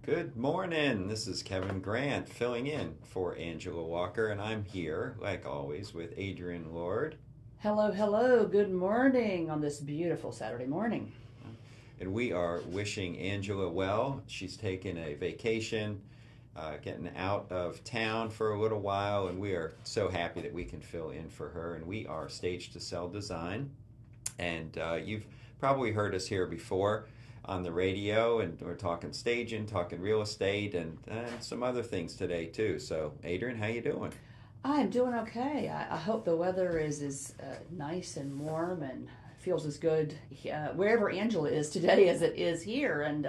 Good morning. This is Kevin Grant filling in for Angela Walker, and I'm here, like always, with Adrienne Lord. Hello, hello. Good morning on this beautiful Saturday morning. And we are wishing Angela well. She's taken a vacation, getting out of town for a little while, and we are so happy that we can fill in for her. And we are Stage to Sell Design. And you've probably heard us here before on the radio, and we're talking staging, talking real estate, and some other things today too. So, Adrian, how you doing? I'm doing okay. I hope the weather is as nice and warm and feels as good wherever Angela is today as it is here. And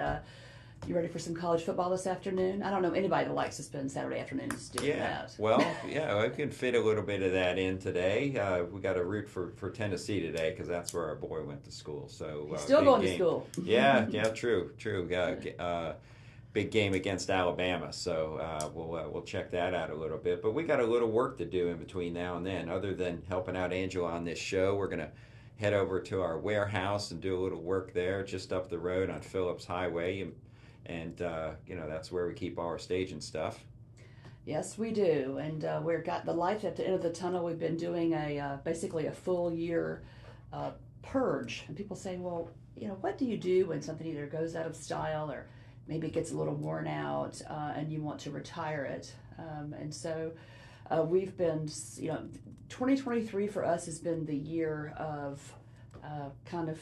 you ready for some college football this afternoon? I don't know anybody that likes to spend Saturday afternoons doing Yeah, that. well, yeah, I can fit a little bit of that in today. We got to root for Tennessee today because that's where our boy went to school. So He's still big going to game. school. Yeah, yeah, true. Big game against Alabama, so we'll check that out a little bit. But we got a little work to do in between now and then. Other than helping out Angela on this show, we're gonna head over to our warehouse and do a little work there, just up the road on Phillips Highway, and that's where we keep all our staging stuff. Yes, we do, and we've got the light at the end of the tunnel. We've been doing a basically a full year purge, and people say, "Well, what do you do when something either goes out of style or maybe it gets a little worn out, and you want to retire it?" And so we've been, 2023 for us has been the year of kind of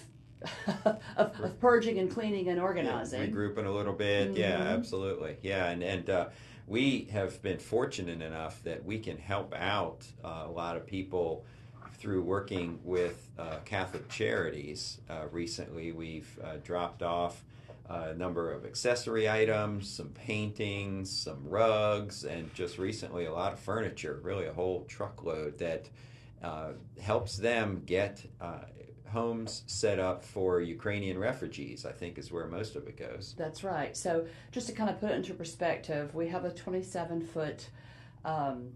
of purging and cleaning and Yeah, organizing. regrouping a little bit. Yeah, Hmm. absolutely. Yeah, and we have been fortunate enough that we can help out a lot of people through working with Catholic Charities. Recently, we've dropped off a number of accessory items, some paintings, some rugs, and just recently a lot of furniture, really a whole truckload that helps them get homes set up for Ukrainian refugees, I think is where most of it goes. That's right. So just to kind of put it into perspective, we have a 27-foot um,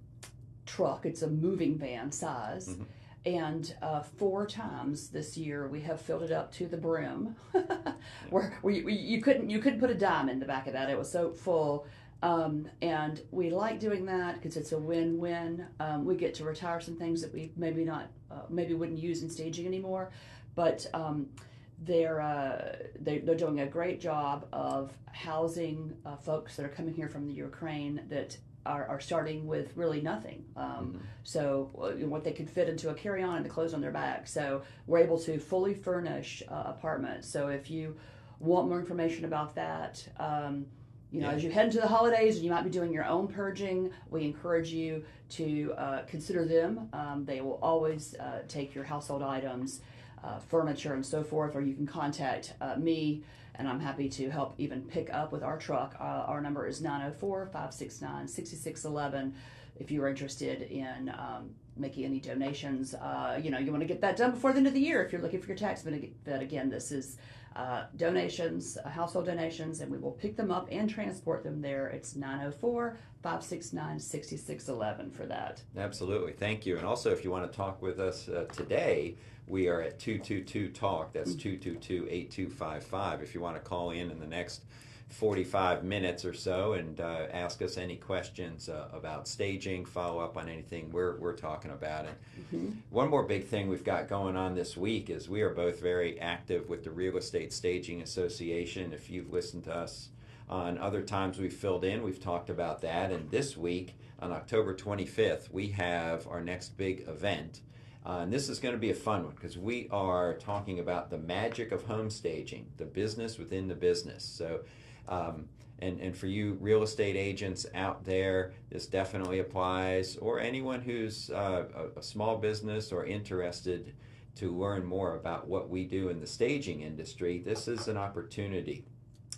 truck. It's a moving van size. Hmm. And four times this year we have filled it up to the brim, Yeah. where you couldn't put a dime in the back of that. It was so full, and we like doing that because it's a win-win. We get to retire some things that we maybe wouldn't use in staging anymore, but they're doing a great job of housing folks that are coming here from the Ukraine that are starting with really nothing. Hmm. So what they could fit into a carry-on and the clothes on their back. So we're able to fully furnish apartments. So if you want more information about that, Yeah. as you head into the holidays and you might be doing your own purging, we encourage you to consider them. They will always take your household items, furniture, and so forth, or you can contact me, and I'm happy to help even pick up with our truck. Our number is 904-569-6611 if you're interested in making any donations. You want to get that done before the end of the year if you're looking for your tax benefit. Again, this is donations, household donations, and we will pick them up and transport them there. It's 904-569-6611 for that. Absolutely. Thank you. And also, if you want to talk with us today, we are at 222 Talk. That's 222-8255. If you want to call in the next 45 minutes or so and ask us any questions about staging, follow up on anything we're talking about. And Mm-hmm. one more big thing we've got going on this week is we are both very active with the Real Estate Staging Association. If you've listened to us on other times we've filled in, we've talked about that. And this week, on October 25th, we have our next big event. And this is going to be a fun one because we are talking about the magic of home staging, the business within the business. So, and for you real estate agents out there, this definitely applies, or anyone who's a small business or interested to learn more about what we do in the staging industry. This is an opportunity.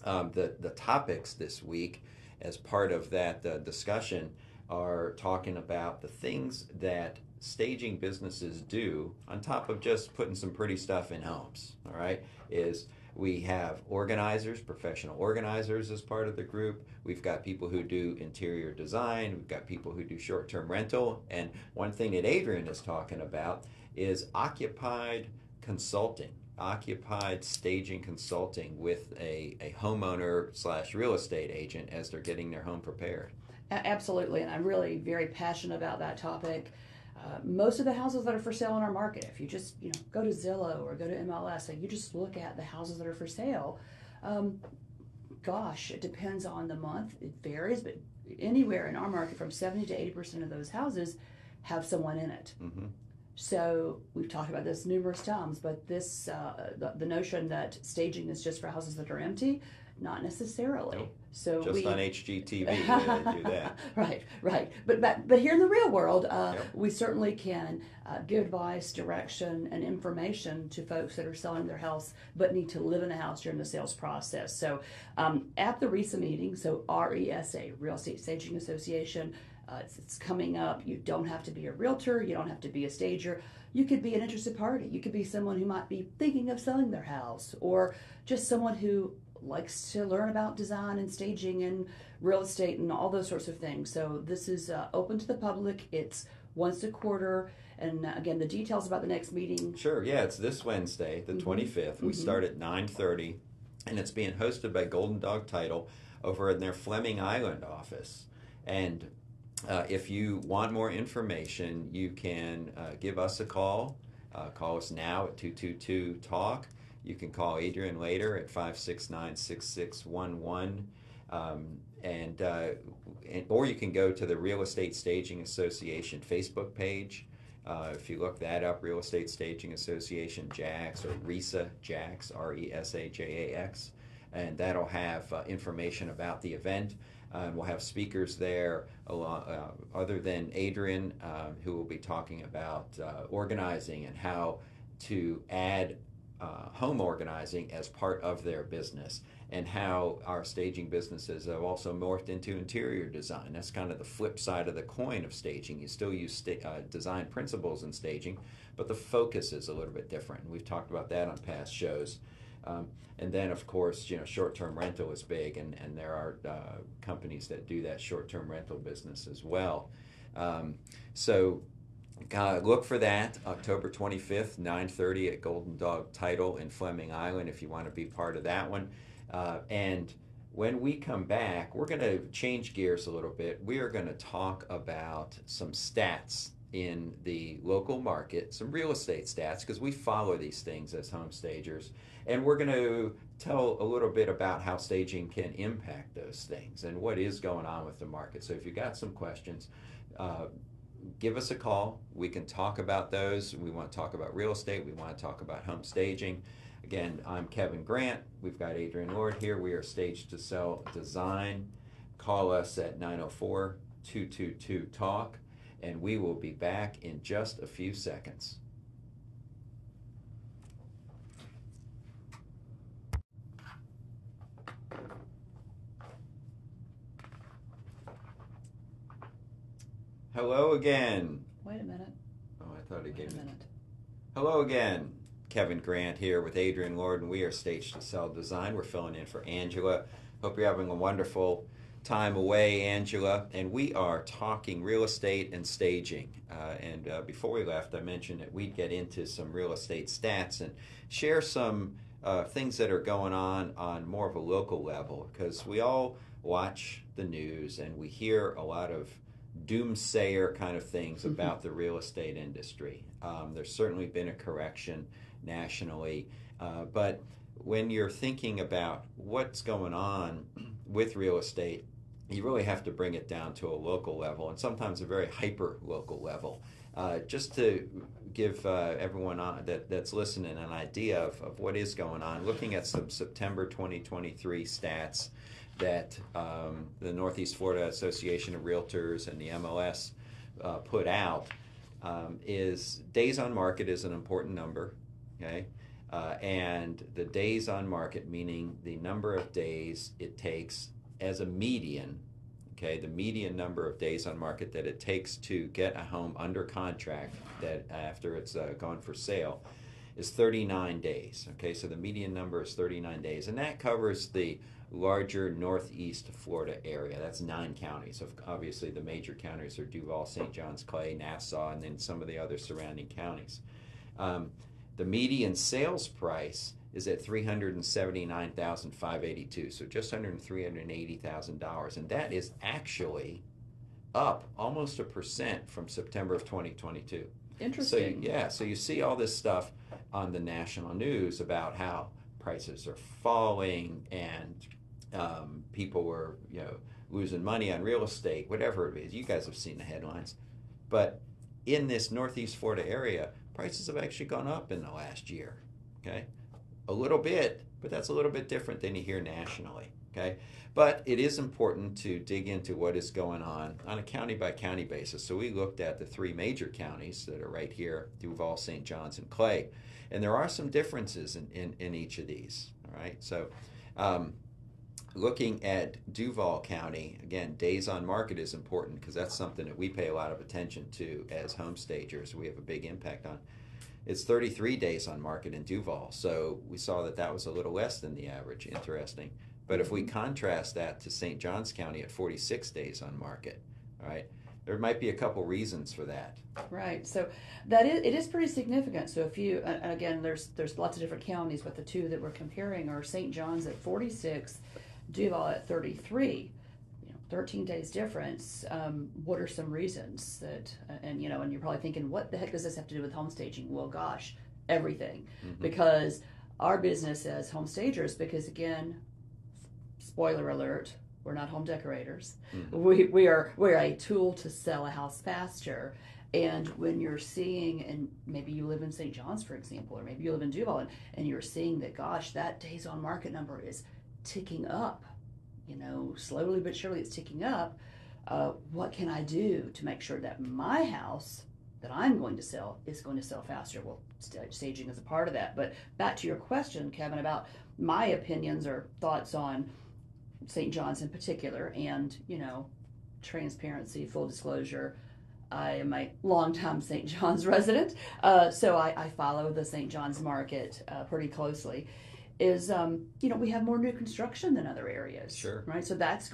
The topics this week, as part of that discussion, are talking about the things that staging businesses do on top of just putting some pretty stuff in homes. All right, is we have organizers, professional organizers as part of the group. We've got people who do interior design. We've got people who do short-term rental. And one thing that Adrian is talking about is occupied consulting. occupied staging consulting with a homeowner / real estate agent as they're getting their home prepared. Absolutely, and I'm really very passionate about that topic. Most of the houses that are for sale in our market, if you just go to Zillow or go to MLS and you just look at the houses that are for sale, gosh, it depends on the month. It varies, but anywhere in our market, from 70 to 80% of those houses have someone in it. Mm-hmm. So we've talked about this numerous times, but this the notion that staging is just for houses that are empty, not necessarily. Nope. So Just on HGTV they do that. Right. But here in the real world, Yep. we certainly can give advice, direction, and information to folks that are selling their house but need to live in the house during the sales process. So at the RESA meeting, so RESA, Real Estate Staging Association, it's coming up. You don't have to be a realtor. You don't have to be a stager. You could be an interested party. You could be someone who might be thinking of selling their house, or just someone who likes to learn about design and staging and real estate and all those sorts of things. So this is open to the public. It's once a quarter. And again, the details about the next meeting. Sure, yeah, it's this Wednesday, the 25th. We start at 9:30, and it's being hosted by Golden Dog Title over in their Fleming Island office. And if you want more information, you can give us a call. Call us now at 222-TALK. You can call Adrienne later at 569-6611. Or you can go to the Real Estate Staging Association Facebook page. If you look that up, Real Estate Staging Association JAX, or RESA JAX, RESAJAX, and that'll have information about the event. We'll have speakers there, other than Adrienne, who will be talking about organizing and how to add home organizing as part of their business, and how our staging businesses have also morphed into interior design. That's kind of the flip side of the coin of staging. You still use design principles in staging, but the focus is a little bit different. We've talked about that on past shows. And then, of course, short-term rental is big, and there are companies that do that short-term rental business as well. So look for that, October 25th, 9:30 at Golden Dog Title in Fleming Island, if you want to be part of that one. And when we come back, we're going to change gears a little bit. We are going to talk about some stats in the local market, some real estate stats, because we follow these things as home stagers. And we're going to tell a little bit about how staging can impact those things and what is going on with the market. So if you've got some questions, give us a call. We can talk about those. We want to talk about real estate. We want to talk about home staging. Again, I'm Kevin Grant. We've got Adrienne Lord here. We are Stage to Sell Design. Call us at 904-222-TALK, and we will be back in just a few seconds. Hello again. Wait a minute. Oh, I thought it gave Wait a me. minute. Hello again. Kevin Grant here with Adrienne Lord, and we are Stage to Sell Design. We're filling in for Angela. Hope you're having a wonderful time away, Angela. And we are talking real estate and staging. Before we left, I mentioned that we'd get into some real estate stats and share some things that are going on more of a local level, because we all watch the news and we hear a lot of doomsayer kind of things about the real estate industry. There's certainly been a correction nationally, but when you're thinking about what's going on with real estate, you really have to bring it down to a local level, and sometimes a very hyper local level, just to give everyone that's listening an idea of what is going on. Looking at some September 2023 stats that the Northeast Florida Association of Realtors and the MLS put out, is days on market is an important number, okay? And the days on market, meaning the number of days it takes as a median, okay, the median number of days on market that it takes to get a home under contract that after it's gone for sale is 39 days, okay? So the median number is 39 days, and that covers the larger Northeast Florida area. That's 9 counties. Obviously, the major counties are Duval, St. Johns, Clay, Nassau, and then some of the other surrounding counties. The median sales price is at $379,582, so just under $380,000, and that is actually up almost 1% from September of 2022. Interesting. So you see all this stuff on the national news about how prices are falling and people were losing money on real estate, whatever it is. You guys have seen the headlines, but in this Northeast Florida area, prices have actually gone up in the last year. Okay, a little bit, but that's a little bit different than you hear nationally. Okay, but it is important to dig into what is going on a county by county basis. So we looked at the three major counties that are right here: Duval, St. Johns, and Clay, and there are some differences in each of these. All right, so looking at Duval County, again, days on market is important because that's something that we pay a lot of attention to as home stagers. We have a big impact on. It's 33 days on market in Duval, so we saw that was a little less than the average. Interesting. But if we contrast that to St. Johns County at 46 days on market, all right, there might be a couple reasons for that. Right. So it is pretty significant. So if you, and again, there's lots of different counties, but the two that we're comparing are St. Johns at 46, Duval at 33. 13 days difference. What are some reasons that, and you're probably thinking, what the heck does this have to do with home staging? Well, gosh, everything. Mm-hmm. Because our business as home stagers, because again, spoiler alert, we're not home decorators. Mm-hmm. We're a tool to sell a house faster. And when you're seeing, and maybe you live in St. Johns, for example, or maybe you live in Duval, and you're seeing that, gosh, that days on market number is ticking up. Slowly but surely it's ticking up. What can I do to make sure that my house that I'm going to sell is going to sell faster? Well, staging is a part of that. But back to your question, Kevin, about my opinions or thoughts on St. John's in particular, and, transparency, full disclosure. I am a longtime St. John's resident, so I follow the St. John's market pretty closely. Is we have more new construction than other areas. Sure. Right. So that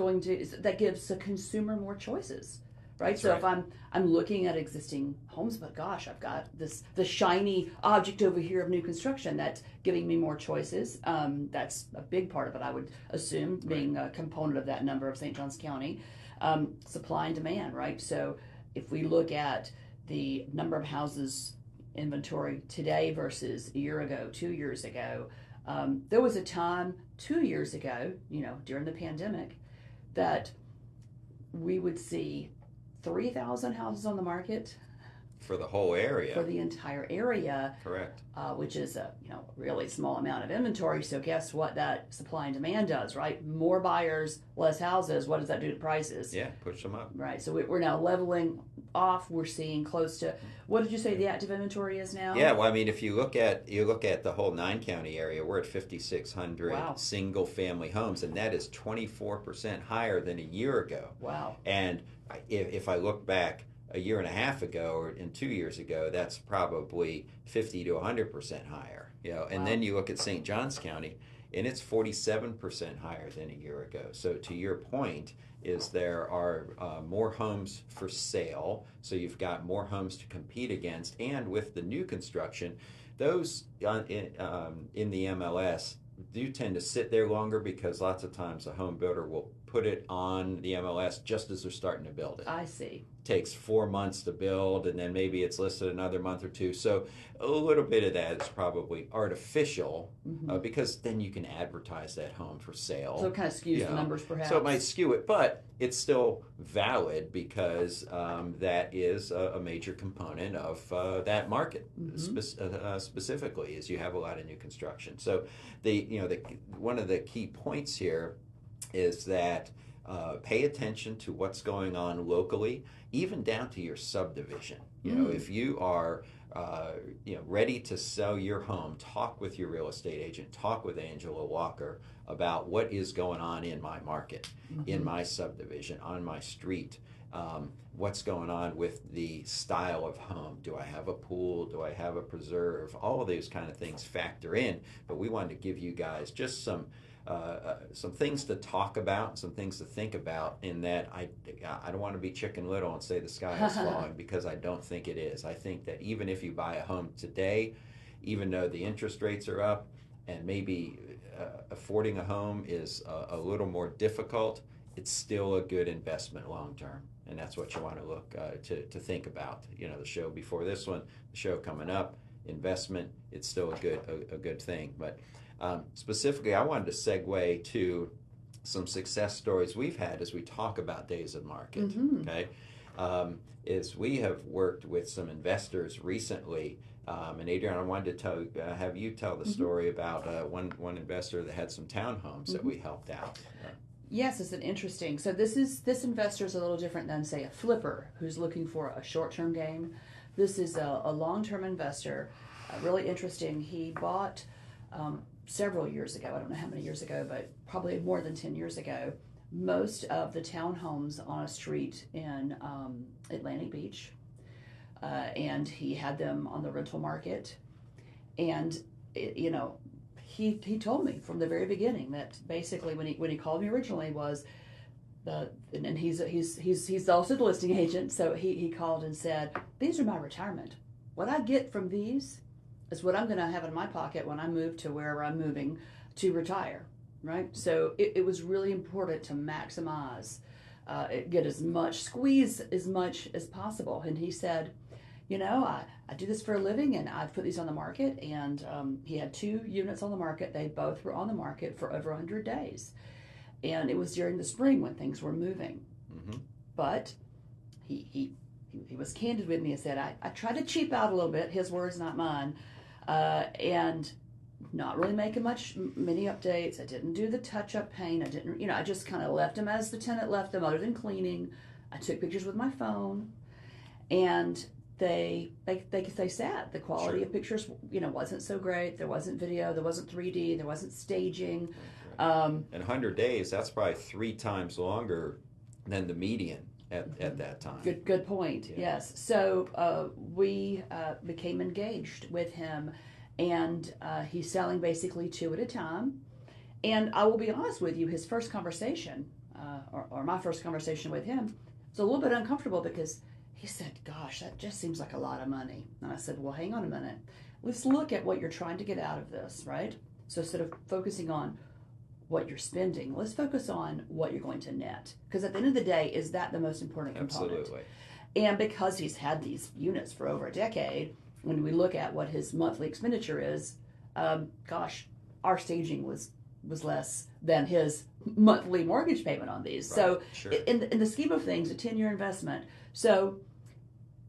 gives the consumer more choices. Right. That's so right. If I'm looking at existing homes, but gosh, I've got the shiny object over here of new construction that's giving me more choices. That's a big part of it, I would assume, being a component of that number of St. Johns County. Supply and demand. Right. So if we look at the number of houses inventory today versus a year ago, 2 years ago. There was a time 2 years ago, during the pandemic, that we would see 3,000 houses on the market for the whole area. For the entire area. Correct. Which is a really small amount of inventory. So guess what that supply and demand does, right? More buyers, less houses. What does that do to prices? Yeah, push them up. Right. So we're now leveling off. We're seeing close to, what did you say the active inventory is now? Yeah, well, I mean, if you look at the whole 9-county area, we're at 5,600 single family homes, and that is 24% higher than a year ago. Wow. And if I look back a year and a half ago and 2 years ago, that's probably 50 to 100% higher. And then you look at St. Johns County, and it's 47% higher than a year ago. So to your point, is there are more homes for sale, so you've got more homes to compete against, and with the new construction, those in the MLS do tend to sit there longer because lots of times a home builder will put it on the MLS just as they're starting to build it. I see. Takes 4 months to build, and then maybe it's listed another month or two. So a little bit of that is probably artificial, because then you can advertise that home for sale. So it kind of skews the numbers, perhaps. So it might skew it, but it's still valid because that is a major component of that market. Specifically, is you have a lot of new construction. So one of the key points here is that pay attention to what's going on locally, even down to your subdivision. If you are ready to sell your home, talk with your real estate agent, talk with Angela Walker about what is going on in my market, in my subdivision, on my street. What's going on with the style of home? Do I have a pool? Do I have a preserve? All of those kind of things factor in, but we wanted to give you guys just some things to talk about, some things to think about, in that I don't want to be Chicken Little and say the sky is falling, because I don't think it is. I think that even if you buy a home today, even though the interest rates are up and maybe affording a home is a little more difficult, it's still a good investment long term. And that's what you want to look to think about. You know, the show before this one, the show coming up, investment, it's still a good thing. But specifically, I wanted to segue to some success stories we've had as we talk about days of market. Mm-hmm. Okay, is we have worked with some investors recently. And Adrienne, I wanted to have you tell the story about one investor that had some townhomes that we helped out. Yes, it's an interesting. So this investor is a little different than, say, a flipper who's looking for a short-term gain. This is a long-term investor, really interesting. He bought several years ago, I don't know how many years ago, but probably more than 10 years ago, most of the townhomes on a street in Atlantic Beach. And he had them on the rental market. And, he told me from the very beginning that basically when he called me originally was and he's also the listing agent, so he called and said, these are my retirement. What I get from these is what I'm going to have in my pocket when I move to wherever I'm moving to retire, right? So it was really important to maximize, get as much, squeeze as much as possible. And he said, I do this for a living, and I've put these on the market, and he had 2 units on the market. They both were on the market for over 100 days. And it was during the spring when things were moving. Mm-hmm. But he was candid with me and said, I tried to cheap out a little bit, his words, not mine, and not really making many updates. I didn't do the touch-up paint. I didn't, I just kind of left them as the tenant left them, other than cleaning. I took pictures with my phone, and they said the quality of pictures, wasn't so great. There wasn't video, there wasn't 3D, there wasn't staging. And 100 days, that's probably 3 times longer than the median at that time. Good point. Yeah. Yes. So we became engaged with him, and he's selling basically 2 at a time. And I will be honest with you, his first conversation, or my first conversation with him, was a little bit uncomfortable because he said, gosh, that just seems like a lot of money. And I said, well, hang on a minute. Let's look at what you're trying to get out of this, right? So instead of focusing on what you're spending, let's focus on what you're going to net. Because at the end of the day, is that the most important component? Absolutely. And because he's had these units for over a decade, when we look at what his monthly expenditure is, our staging was less than his monthly mortgage payment on these. Right. So in the scheme of things, a 10-year investment. So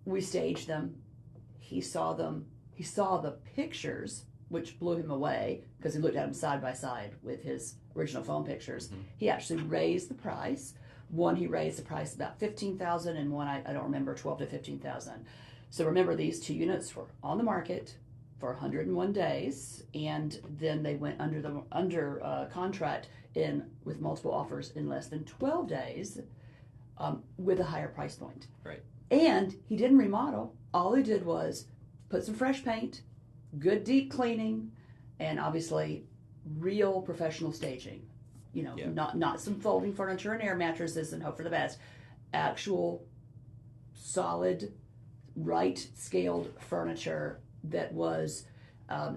we staged them. He saw them. He saw the pictures, which blew him away because he looked at them side by side with his original phone pictures. Mm-hmm. He actually raised the price. One, he raised the price about $15,000, and one, I don't remember, $12,000 to $15,000. So remember, these 2 units were on the market for 101 days, and then they went under contract with multiple offers in less than 12 days, with a higher price point. Right. And he didn't remodel. All he did was put some fresh paint, good deep cleaning, and obviously real professional staging. Not some folding furniture and air mattresses and hope for the best. Actual solid, right scaled furniture that was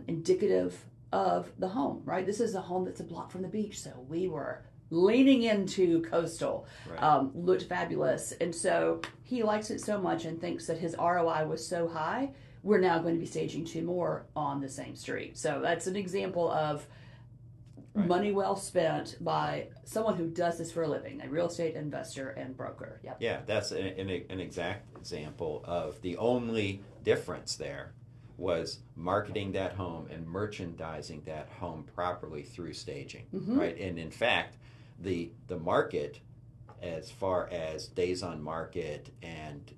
indicative of the home, right? This is a home that's a block from the beach, so we were leaning into coastal. Right. Looked fabulous. And so he likes it so much and thinks that his ROI was so high, we're now going to be staging 2 more on the same street. So that's an example of money well spent by someone who does this for a living, a real estate investor and broker. Yep. Yeah, that's an exact example of the only difference there was marketing that home and merchandising that home properly through staging, mm-hmm. right? And in fact, the market, as far as days on market and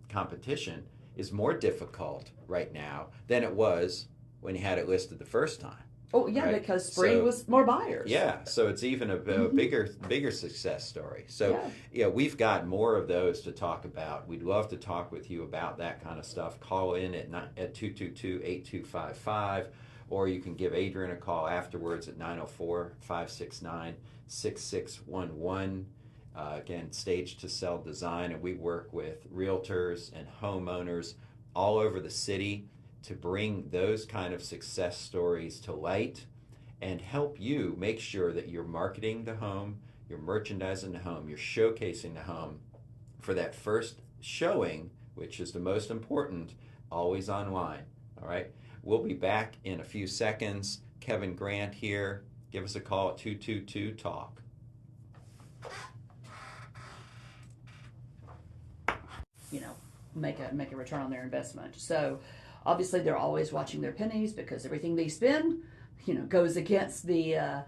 competition, is more difficult right now than it was when you had it listed the first time. Oh, yeah, right? Because spring was more buyers. Yeah, so it's even a bigger success story. So, we've got more of those to talk about. We'd love to talk with you about that kind of stuff. Call in at 222-8255, or you can give Adrienne a call afterwards at 904-569-6611. Again, Stage to Sell Design, and we work with realtors and homeowners all over the city to bring those kind of success stories to light and help you make sure that you're marketing the home, you're merchandising the home, you're showcasing the home for that first showing, which is the most important, always online. All right? We'll be back in a few seconds. Kevin Grant here. Give us a call at 222-TALK. Make a return on their investment. So obviously they're always watching their pennies because everything they spend, goes against the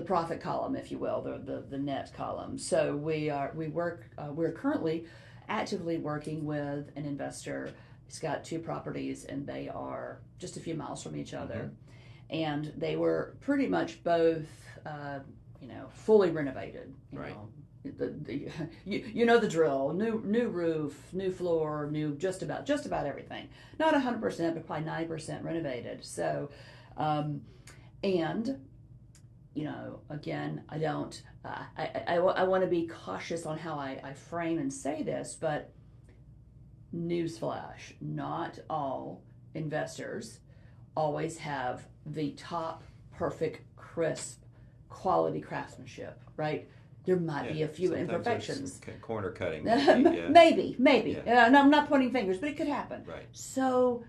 profit column, if you will, the net column. So we're currently actively working with an investor. He's got 2 properties and they are just a few miles from each other. Mm-hmm. And they were pretty much both, fully renovated. Right. You know the drill. New roof, new floor, new just about everything. Not 100%, but probably 90% renovated. So, and again, I don't. I want to be cautious on how I frame and say this, but newsflash: not all investors always have the top, perfect, crisp, quality craftsmanship, right? There might be a few imperfections. Corner cutting. Maybe. Yeah. And I'm not pointing fingers, but it could happen. Right. So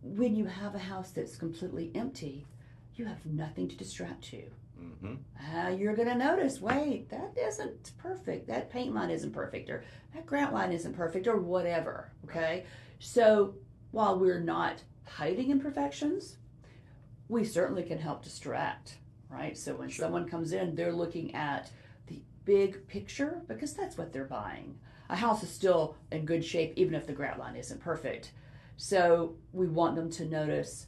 when you have a house that's completely empty, you have nothing to distract you. Mm-hmm. You're going to notice, wait, that isn't perfect. That paint line isn't perfect, or that grout line isn't perfect, or whatever. Okay. So while we're not hiding imperfections, we certainly can help distract, right? So when someone comes in, they're looking at the big picture because that's what they're buying. A house is still in good shape even if the grout line isn't perfect. So we want them to notice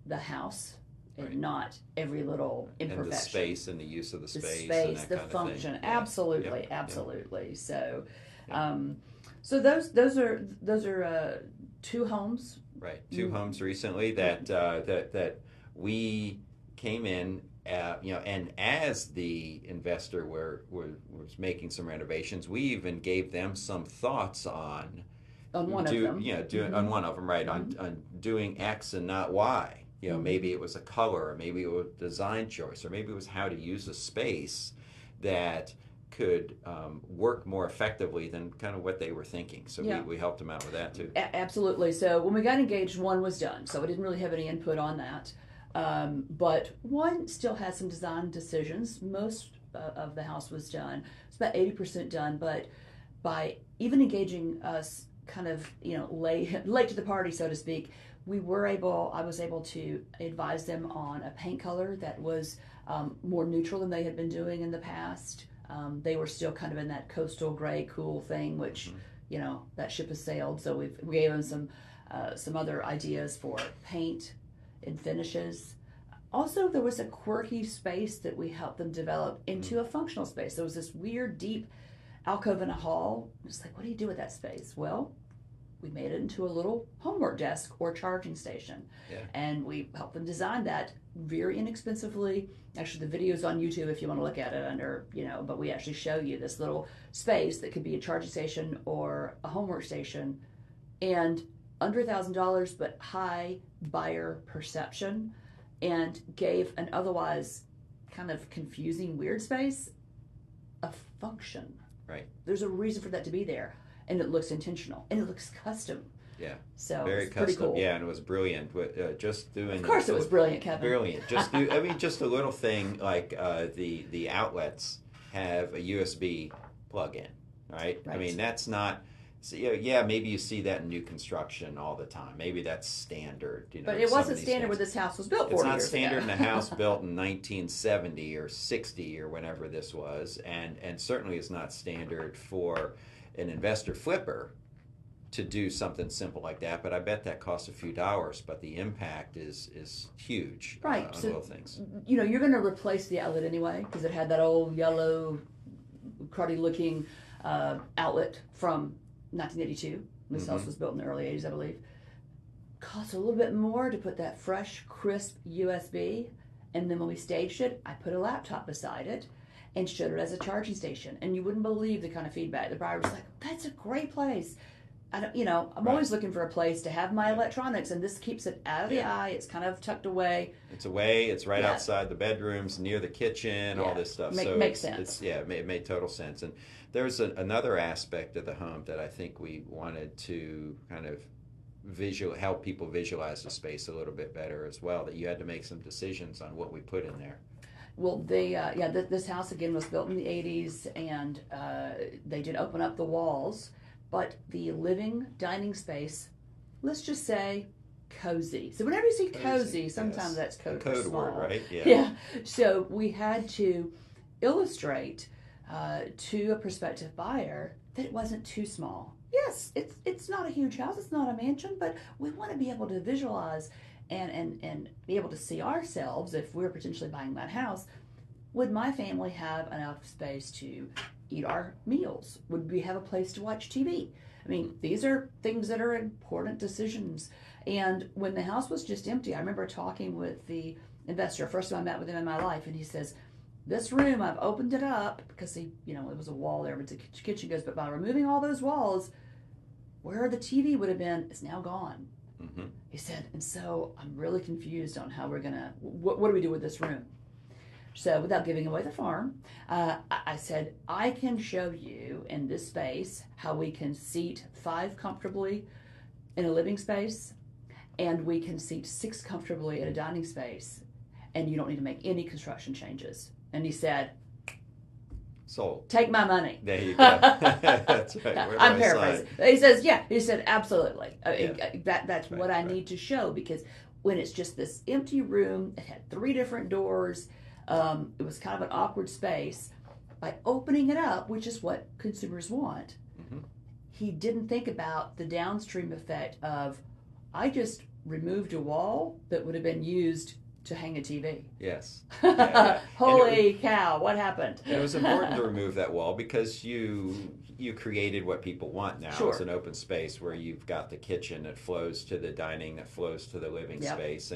the house and not every little imperfection. And the space and the use of the space and that the kind function. Of thing. Absolutely. So, so those are 2 homes. Right, 2 homes recently that we came in. And as the investor was making some renovations, we even gave them some thoughts on one of them. On one of them, right? Mm-hmm. On doing X and not Y. Mm-hmm. Maybe it was a color, or maybe it was design choice, or maybe it was how to use a space that could work more effectively than kind of what they were thinking. So we helped them out with that too. Absolutely. So when we got engaged, one was done. So we didn't really have any input on that. But one still had some design decisions. Most of the house was done. It's about 80% done. But by even engaging us kind of, late to the party, so to speak, I was able to advise them on a paint color that was more neutral than they had been doing in the past. They were still kind of in that coastal gray cool thing, which, that ship has sailed. So we gave them some other ideas for paint and finishes. Also, there was a quirky space that we helped them develop into a functional space. There was this weird, deep alcove in a hall. It's like, what do you do with that space? Well, we made it into a little homework desk or charging station. Yeah. And we helped them design that very inexpensively. Actually, the video's on YouTube if you want to look at it but we actually show you this little space that could be a charging station or a homework station. And under $1,000, but high buyer perception, and gave an otherwise kind of confusing, weird space a function. Right. There's a reason for that to be there, and it looks intentional, and it looks custom. Yeah. So very it's custom. pretty cool. Yeah, and it was brilliant. Just doing. Of course, it was brilliant, Kevin. Brilliant. Just just a little thing like the outlets have a USB plug-in, right? I mean, that's not. So, maybe you see that in new construction all the time. Maybe that's standard. But it wasn't standard when this house was built 40 years ago. It's not standard in a house built in 1970 or 60 or whenever this was, and certainly it's not standard for an investor flipper to do something simple like that. But I bet that costs a few dollars, but the impact is huge. Right. On so, little things. You're going to replace the outlet anyway because it had that old yellow, cruddy-looking outlet from 1982. This house was built in the early 80s, I believe. Cost a little bit more to put that fresh, crisp USB. And then when we staged it, I put a laptop beside it and showed it as a charging station. And you wouldn't believe the kind of feedback. The buyer was like, that's a great place. I don't, I'm always looking for a place to have my electronics, and this keeps it out of the eye. It's kind of tucked away. It's away. It's right outside the bedrooms, near the kitchen, all this stuff. Makes sense. It made total sense. And there's another aspect of the home that I think we wanted to kind of help people visualize the space a little bit better as well. That you had to make some decisions on what we put in there. Well, this house again was built in the '80s, and they did open up the walls. But the living dining space, let's just say, cozy. So whenever you see cozy, sometimes that's code for small. Word, right? Yeah. So we had to illustrate to a prospective buyer that it wasn't too small. Yes, it's not a huge house. It's not a mansion, but we want to be able to visualize and be able to see ourselves if we're potentially buying that house. Would my family have enough space to eat our meals? Would we have a place to watch TV? I mean, these are things that are important decisions. And when the house was just empty, I remember talking with the investor, first time I met with him in my life, and he says, this room, I've opened it up because it was a wall there, but the kitchen goes, but by removing all those walls, where the TV would have been is now gone. Mm-hmm. He said, and so I'm really confused on how we're gonna, what do we do with this room? So without giving away the farm, I said, I can show you in this space how we can seat 5 comfortably in a living space, and we can seat 6 comfortably in a dining space, and you don't need to make any construction changes. And he said, sold. Take my money. There you go. That's right. I'm paraphrasing. He said, absolutely. That's what I need to show, because when it's just this empty room, it had 3 different doors, it was kind of an awkward space. By opening it up, which is what consumers want, he didn't think about the downstream effect of, I just removed a wall that would have been used to hang a TV. Yes. Holy cow, what happened? It was important to remove that wall because you created what people want now. Sure. It's an open space where you've got the kitchen that flows to the dining, that flows to the living space,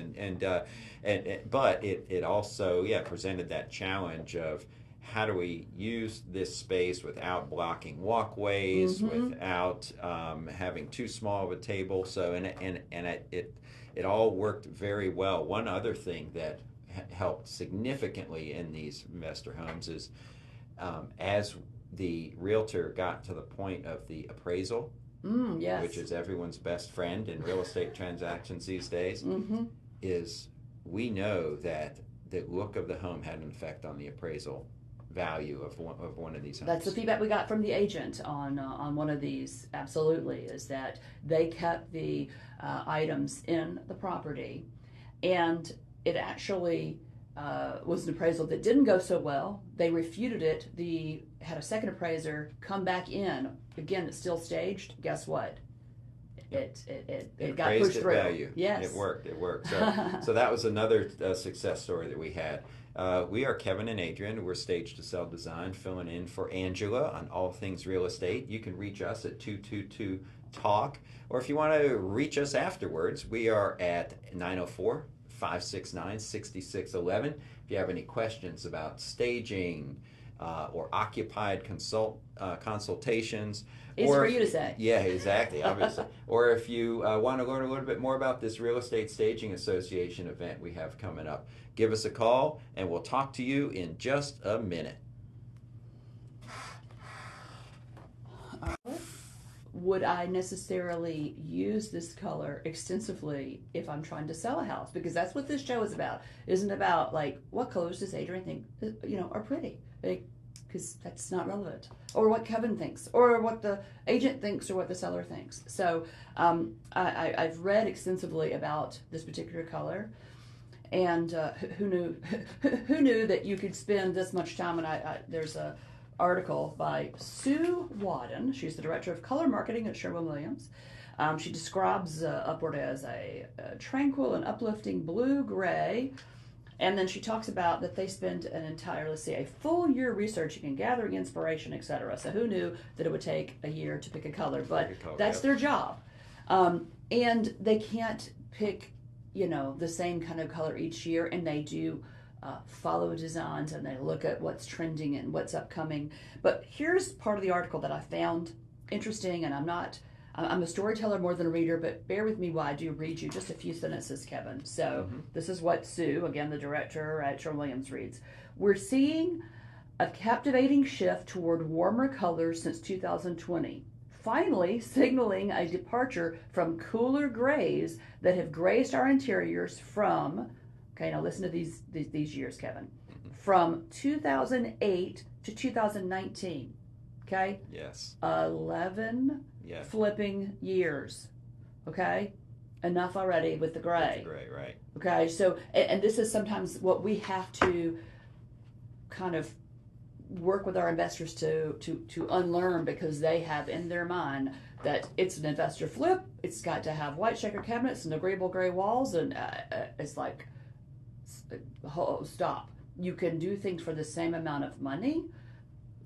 but it also presented that challenge of how do we use this space without blocking walkways, without having too small of a table. So it all worked very well. One other thing that helped significantly in these investor homes is as the realtor got to the point of the appraisal, which is everyone's best friend in real estate transactions these days, is we know that the look of the home had an effect on the appraisal value of one of these homes. That's the feedback we got from the agent on one of these. Absolutely, is that they kept the items in the property, and it actually was an appraisal that didn't go so well. They refuted it. Had a second appraiser come back in. Again, it's still staged. Guess what? It got pushed through. Value. Yes, it worked. So that was another success story that we had. We are Kevin and Adrienne. We're Stage to Sell Design, filling in for Angela on all things real estate. You can reach us at 222-TALK, or if you want to reach us afterwards, we are at 904-569-6611. If you have any questions about staging or occupied consultations. Easy for you to say. Yeah, exactly, obviously. Or if you want to learn a little bit more about this Real Estate Staging Association event we have coming up, give us a call and we'll talk to you in just a minute. Would I necessarily use this color extensively if I'm trying to sell a house? Because that's what this show is about. It isn't about what colors does Adrienne think are pretty, because that's not relevant, or what Kevin thinks, or what the agent thinks, or what the seller thinks. So I've read extensively about this particular color, and who knew that you could spend this much time. And there's a article by Sue Wadden. She's the director of color marketing at Sherwin Williams. She describes Upward as a tranquil and uplifting blue-gray. And then she talks about that they spend a full year researching and gathering inspiration, etc. So who knew that it would take a year to pick a color? But that's their job. And they can't pick, the same kind of color each year. And they do follow designs, and they look at what's trending and what's upcoming. But here's part of the article that I found interesting, and I'm I'm a storyteller more than a reader, but bear with me while I do read you just a few sentences, Kevin. So this is what Sue, again, the director at Sherwin Williams, reads. We're seeing a captivating shift toward warmer colors since 2020, finally signaling a departure from cooler grays that have graced our interiors from, okay, now listen to these years, Kevin, from 2008 to 2019, okay? Yes. 11 flipping years, okay? Enough already with the gray. With the gray, right. Okay, so, and this is sometimes what we have to kind of work with our investors to unlearn, because they have in their mind that it's an investor flip, it's got to have white checker cabinets and agreeable gray walls, and it's like, stop. You can do things for the same amount of money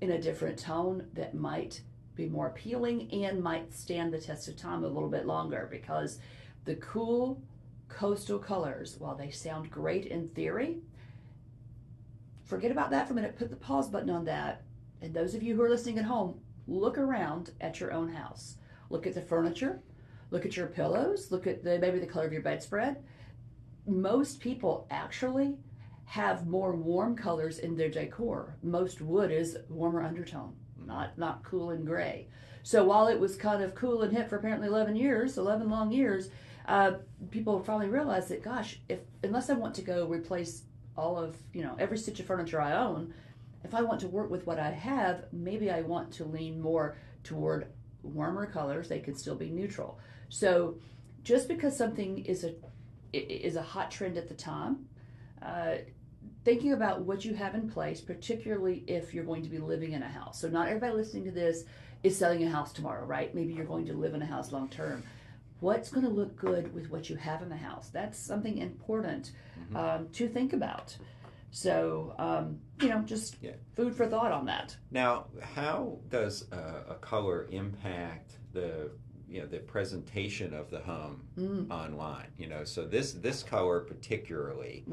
in a different tone that might be more appealing and might stand the test of time a little bit longer, because the cool coastal colors, while they sound great in theory, forget about that for a minute. Put the pause button on that. And those of you who are listening at home, look around at your own house. Look at the furniture. Look at your pillows. Look at maybe the color of your bedspread. Most people actually have more warm colors in their decor. Most wood is warmer undertone, not cool and gray. So while it was kind of cool and hip for apparently 11 long years, people finally realized that, gosh, unless I want to go replace all of, every stitch of furniture I own, if I want to work with what I have, maybe I want to lean more toward warmer colors. They could still be neutral. So just because something is a hot trend at the time, thinking about what you have in place, particularly if you're going to be living in a house. So not everybody listening to this is selling a house tomorrow, right? Maybe you're going to live in a house long term. What's going to look good with what you have in the house? That's something important to think about. So, just food for thought on that. Now, how does a color impact the presentation of the home online? So this color particularly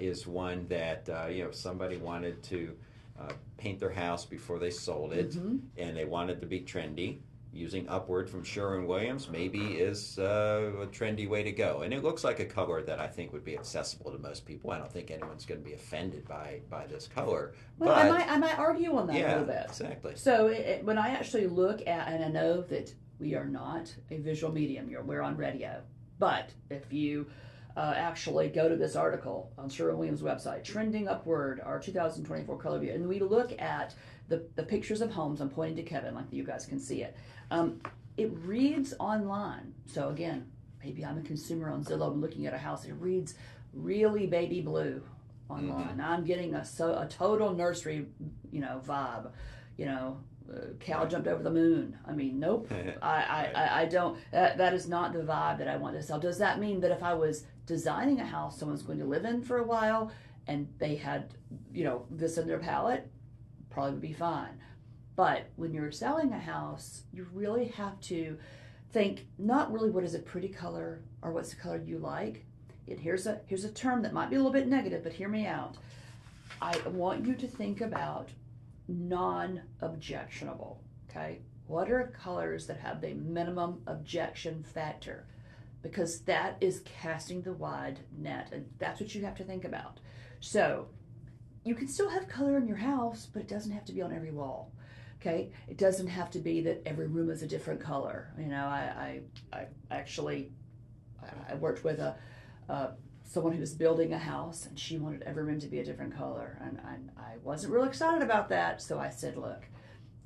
is one that if somebody wanted to paint their house before they sold it, and they wanted to be trendy, using Upward from Sherwin Williams maybe is a trendy way to go. And it looks like a color that I think would be accessible to most people. I don't think anyone's going to be offended by this color. Well, but, I might argue on that a little bit. Exactly. So when I actually look at, and I know that we are not a visual medium, we're on radio, but if you actually go to this article on Sherwin Williams' website, Trending Upward, our 2024 color view, and we look at the pictures of homes, I'm pointing to Kevin like you guys can see it. It reads online. So again, maybe I'm a consumer on Zillow and looking at a house. It reads really baby blue online. I'm getting a total nursery, vibe. Cow jumped over the moon. I mean, nope. I don't. That is not the vibe that I want to sell. Does that mean that if I was designing a house someone's going to live in for a while and they had, this in their palette, probably would be fine. But when you're selling a house, you really have to think not really what is a pretty color or what's the color you like. And here's a term that might be a little bit negative, but hear me out. I want you to think about non-objectionable, okay? What are colors that have the minimum objection factor? Because that is casting the wide net, and that's what you have to think about. So you can still have color in your house, but it doesn't have to be on every wall. Okay, it doesn't have to be that every room is a different color. I actually worked with someone who was building a house, and she wanted every room to be a different color, and I wasn't real excited about that. So I said, look,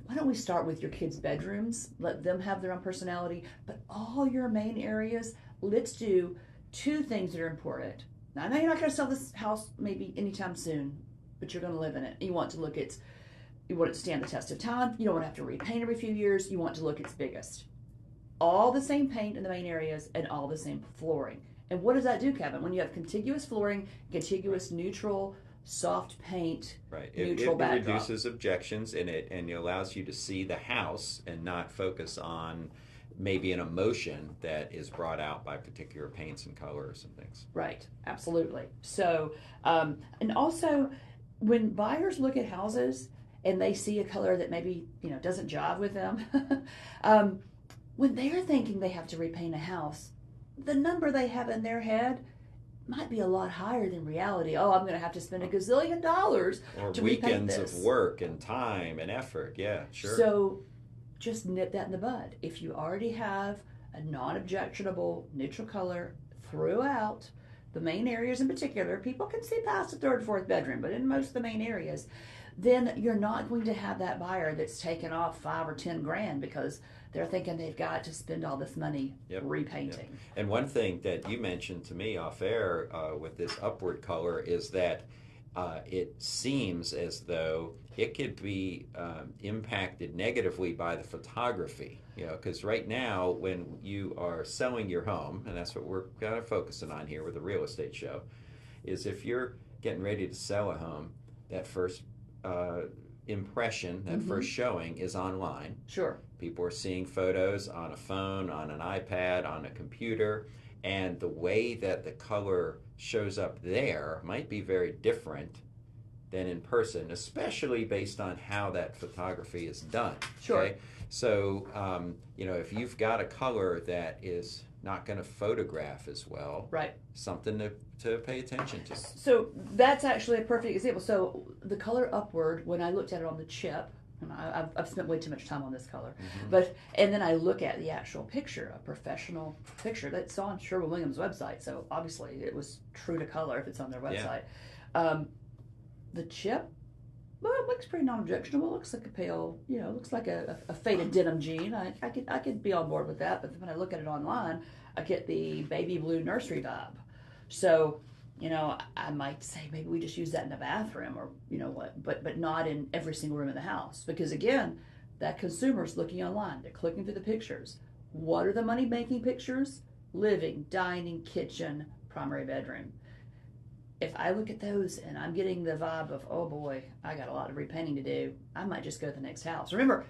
why don't we start with your kids' bedrooms? Let them have their own personality, but all your main areas, let's do two things that are important. Now, I know you're not going to sell this house maybe anytime soon, but you're going to live in it. You want it to stand the test of time. You don't want to have to repaint every few years. You want to look its biggest. All the same paint in the main areas and all the same flooring. And what does that do, Kevin? When you have contiguous flooring, contiguous neutral, soft paint, neutral backdrop. It reduces objections, and it allows you to see the house and not focus on maybe an emotion that is brought out by particular paints and colors and things. Right, absolutely. So, and also when buyers look at houses and they see a color that maybe doesn't jive with them, when they're thinking they have to repaint a house, the number they have in their head might be a lot higher than reality. Oh, I'm going to have to spend a gazillion dollars Or to repaint weekends this. of work and time and effort. Yeah, sure. So just nip that in the bud. If you already have a non-objectionable neutral color throughout the main areas in particular, people can see past the third, fourth bedroom, but in most of the main areas, then you're not going to have that buyer that's taken off 5 or 10 grand because they're thinking they've got to spend all this money repainting. Yep. And one thing that you mentioned to me off air with this upward color is that it seems as though it could be impacted negatively by the photography. Because right now, when you are selling your home, and that's what we're kind of focusing on here with the real estate show, is if you're getting ready to sell a home, that first impression, that first showing is online. Sure. People are seeing photos on a phone, on an iPad, on a computer, and the way that the color shows up there might be very different than in person, especially based on how that photography is done. Sure. Okay? So, if you've got a color that is not going to photograph as well, right, something to pay attention to. So that's actually a perfect example. So the color upward, when I looked at it on the chip, and I've spent way too much time on this color, and then I look at the actual picture, a professional picture that's on Sherwin Williams' website. So obviously it was true to color if it's on their website. Yeah. The chip, well, it looks pretty non-objectionable. It looks like a pale, looks like a faded denim jean. I could be on board with that. But when I look at it online, I get the baby blue nursery vibe. So, I might say maybe we just use that in the bathroom or, but not in every single room in the house. Because again, that consumer's looking online. They're clicking through the pictures. What are the money-making pictures? Living, dining, kitchen, primary bedroom. If I look at those and I'm getting the vibe of, oh boy, I got a lot of repainting to do, I might just go to the next house. Remember,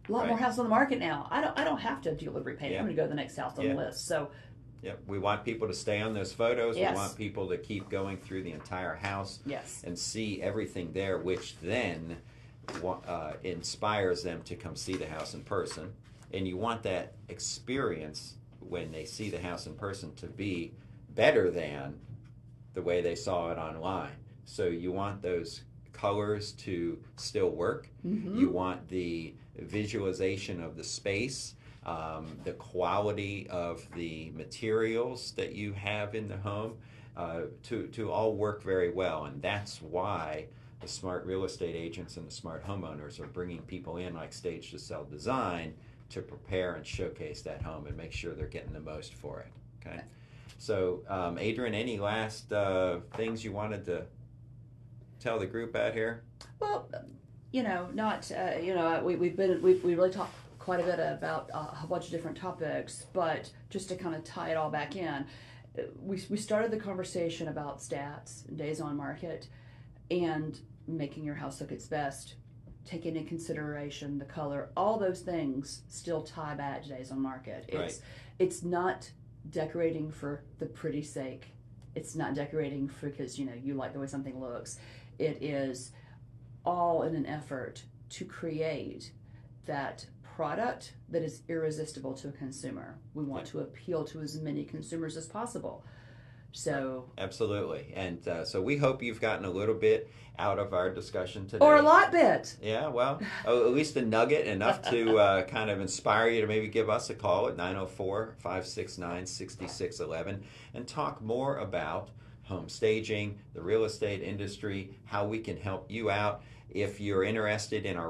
a lot more houses on the market now. I don't have to deal with repainting. I'm going to go to the next house on the list. So, we want people to stay on those photos. Yes. We want people to keep going through the entire house yes, and see everything there, which then inspires them to come see the house in person. And you want that experience when they see the house in person to be better than the way they saw it online. So you want those colors to still work. You want the visualization of the space, the quality of the materials that you have in the home to all work very well. And that's why the smart real estate agents and the smart homeowners are bringing people in like Stage to Sell Design to prepare and showcase that home and make sure they're getting the most for it. Okay. So, Adrienne, any last things you wanted to tell the group out here? Well, we really talked quite a bit about a whole bunch of different topics, but just to kind of tie it all back in, we started the conversation about stats, days on market, and making your house look its best, taking into consideration the color. All those things still tie back to days on market. It's not decorating for the pretty sake. It's not decorating because you like the way something looks. It is all in an effort to create that product that is irresistible to a consumer. We want to appeal to as many consumers as possible. So absolutely, and so we hope you've gotten a little bit out of our discussion today, or a lot bit. Yeah, well, at least a nugget enough to kind of inspire you to maybe give us a call at 904-569-6611 and talk more about home staging, the real estate industry, how we can help you out. If you're interested in our